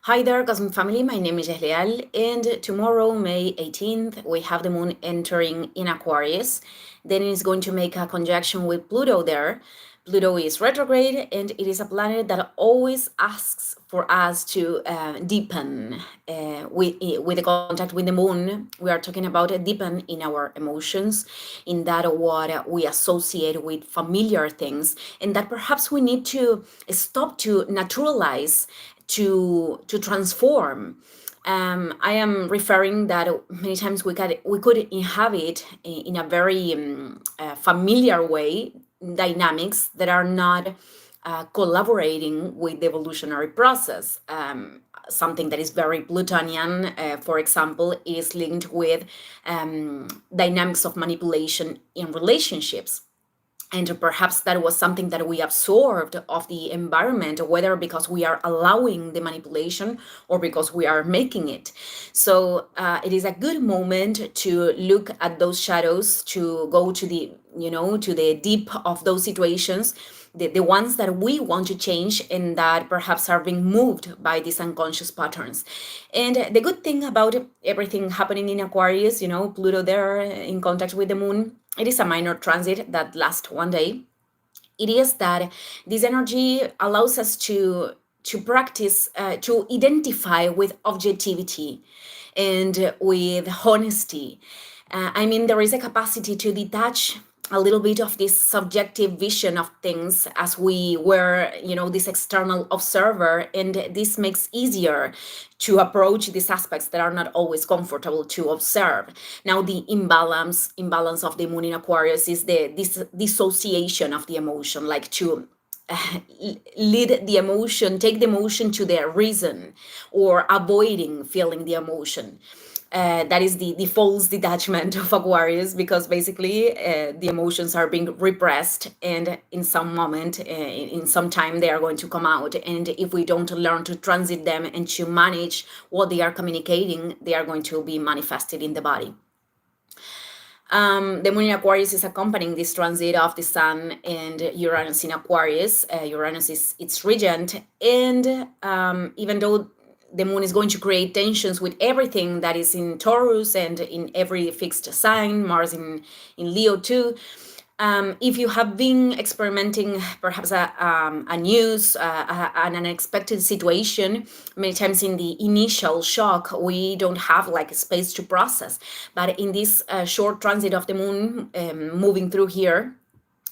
Hi there, Cosmic Family. My name is Leal, and tomorrow, May 18th, we have the moon entering in Aquarius. Then it's going to make a conjunction with Pluto there. Pluto is retrograde, and it is a planet that always asks for us to deepen with the contact with the moon. We are talking about a deepen in our emotions, in that what we associate with familiar things, and that perhaps we need to stop to naturalize to transform. I am referring that many times we could inhabit in a very familiar way dynamics that are not collaborating with the evolutionary process. Something that is very Plutonian, for example, is linked with dynamics of manipulation in relationships. And perhaps that was something that we absorbed of the environment, whether because we are allowing the manipulation or because we are making it. So it is a good moment to look at those shadows, to go to the deep of those situations, the ones that we want to change and that perhaps are being moved by these unconscious patterns. And the good thing about everything happening in Aquarius, Pluto there in contact with the moon, it is a minor transit that lasts one day. It is that this energy allows us to practice, to identify with objectivity and with honesty. There is a capacity to detach a little bit of this subjective vision of things as we were, this external observer, and this makes easier to approach these aspects that are not always comfortable to observe. Now, the imbalance of the moon in Aquarius is this dissociation of the emotion, like to lead the emotion, take the emotion to their reason, or avoiding feeling the emotion. That is the false detachment of Aquarius, because basically the emotions are being repressed, and in some moment, in some time, they are going to come out. And if we don't learn to transit them and to manage what they are communicating, they are going to be manifested in the body. The moon in Aquarius is accompanying this transit of the Sun and Uranus in Aquarius. Uranus is its regent, and even though the moon is going to create tensions with everything that is in Taurus and in every fixed sign, Mars in Leo too. If you have been experimenting perhaps a news, an unexpected situation, many times in the initial shock, we don't have like space to process. But in this short transit of the moon moving through here,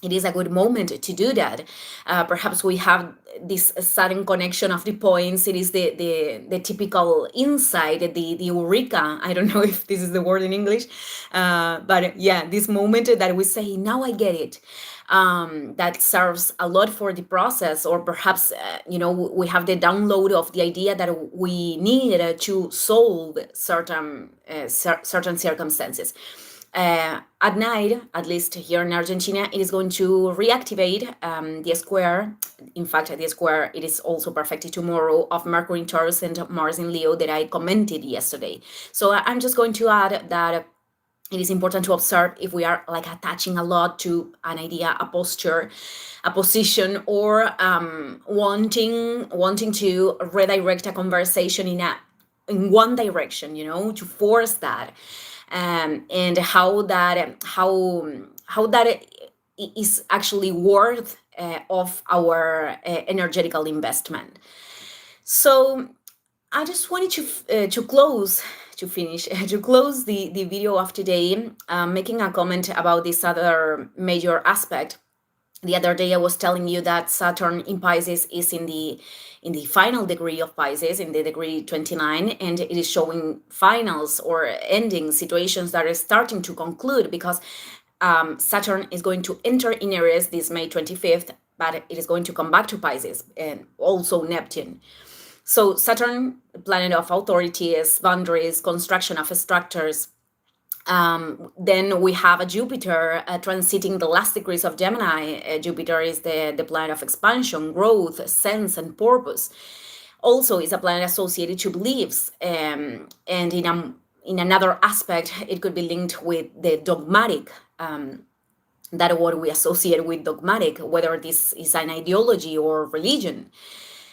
it is a good moment to do that. Perhaps we have this sudden connection of the points. It is the typical insight, the eureka. I don't know if this is the word in English, but yeah, this moment that we say, now I get it. That serves a lot for the process, or perhaps we have the download of the idea that we need to solve certain circumstances. At night, at least here in Argentina, it is going to reactivate the square. In fact, the square, it is also perfected tomorrow, of Mercury in Taurus and Mars in Leo that I commented yesterday. So I'm just going to add that it is important to observe if we are like attaching a lot to an idea, a posture, a position, or wanting to redirect a conversation in one direction, to force that. And how that is actually worth of our energetical investment. So I just wanted to finish to close the video of today, making a comment about this other major aspect. The other day I was telling you that Saturn in Pisces is in the final degree of Pisces, in the degree 29, and it is showing finals or ending situations that are starting to conclude, because Saturn is going to enter in Aries this May 25th, but it is going to come back to Pisces, and also Neptune. So Saturn, planet of authorities, boundaries, construction of structures. Then we have a Jupiter transiting the last degrees of Gemini. Jupiter is the planet of expansion, growth, sense, and purpose. Also is a planet associated to beliefs, and in another aspect, it could be linked with the dogmatic. That what we associate with dogmatic, whether this is an ideology or religion.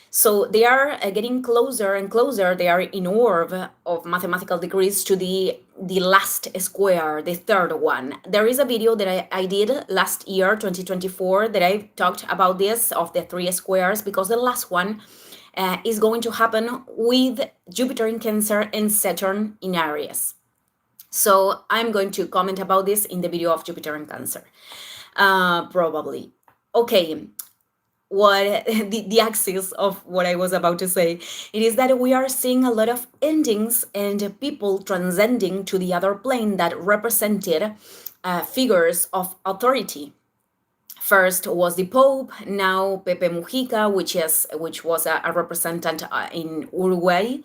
So they are getting closer and closer. They are in orb of mathematical degrees to the last square, the third one. There is a video that I did last year, 2024, that I talked about this, of the 3 squares, because the last one is going to happen with Jupiter in Cancer and Saturn in Aries. So I'm going to comment about this in the video of Jupiter in Cancer, probably. Okay, what the axis of what I was about to say, it is that we are seeing a lot of endings and people transcending to the other plane that represented figures of authority. First was the Pope, now Pepe Mujica, which was a representative in Uruguay,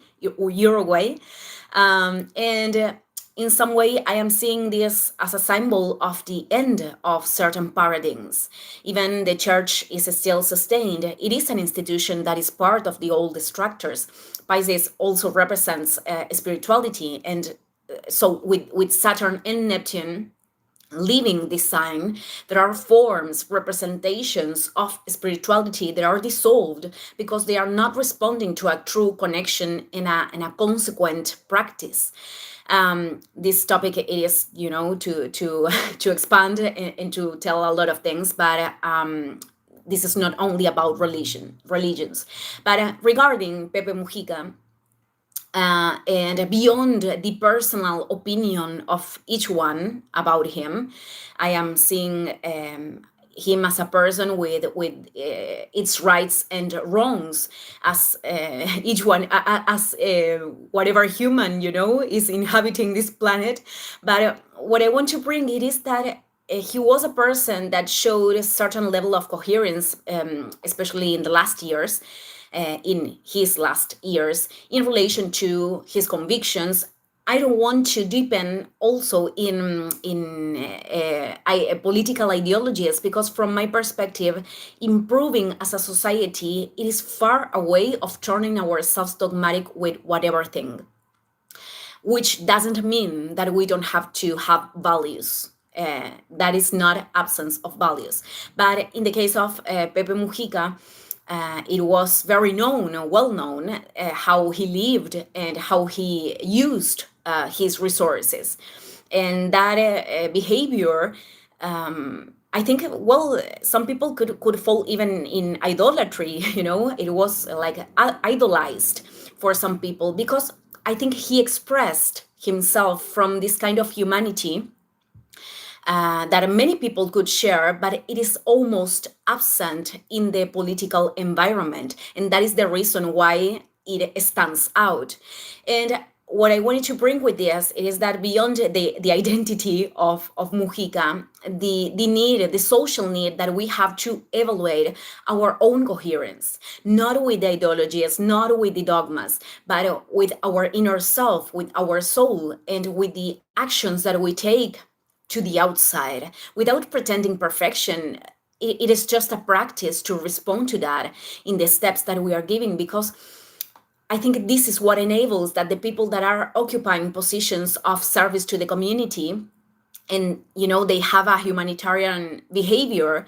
and in some way, I am seeing this as a symbol of the end of certain paradigms. Even the church is still sustained. It is an institution that is part of the old structures. Pisces also represents spirituality, and so with Saturn and Neptune leaving this sign, there are forms, representations of spirituality that are dissolved because they are not responding to a true connection in a consequent practice. This topic is, to expand and to tell a lot of things, but this is not only about religions. But regarding Pepe Mujica, and beyond the personal opinion of each one about him, I am seeing him as a person with its rights and wrongs, as each one, as whatever human is inhabiting this planet. But what I want to bring it is that he was a person that showed a certain level of coherence, especially in the last years. In his last years, in relation to his convictions. I don't want to deepen also in political ideologies, because from my perspective, improving as a society, it is far away of turning ourselves dogmatic with whatever thing, which doesn't mean that we don't have to have values. That is not absence of values. But in the case of Pepe Mujica, it was very well known, how he lived and how he used his resources. And that behavior, I think, some people could fall even in idolatry, it was like idolized for some people, because I think he expressed himself from this kind of humanity that many people could share, but it is almost absent in the political environment. And that is the reason why it stands out. And what I wanted to bring with this is that beyond the identity of Mujica, the social need that we have to evaluate our own coherence, not with the ideologies, not with the dogmas, but with our inner self, with our soul, and with the actions that we take to the outside without pretending perfection. It is just a practice to respond to that in the steps that we are giving, because I think this is what enables that the people that are occupying positions of service to the community, and they have a humanitarian behavior,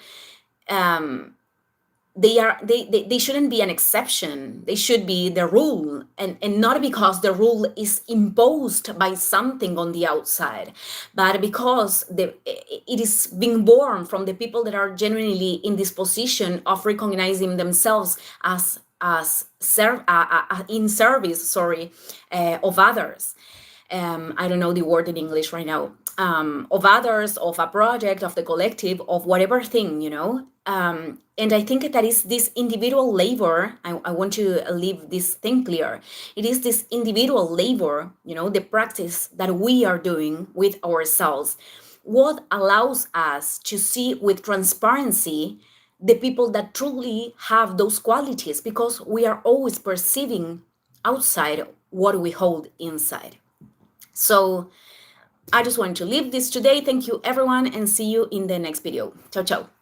they shouldn't be an exception. They should be the rule, and not because the rule is imposed by something on the outside, but because it is being born from the people that are genuinely in this position of recognizing themselves as in service, of others. I don't know the word in English right now. Of others, of a project, of the collective, of whatever thing, and I think that is this individual labor. I want to leave this thing clear. It is this individual labor, the practice that we are doing with ourselves, what allows us to see with transparency the people that truly have those qualities, because we are always perceiving outside what we hold inside. So I just want to leave this today. Thank you, everyone, and see you in the next video. Ciao, ciao.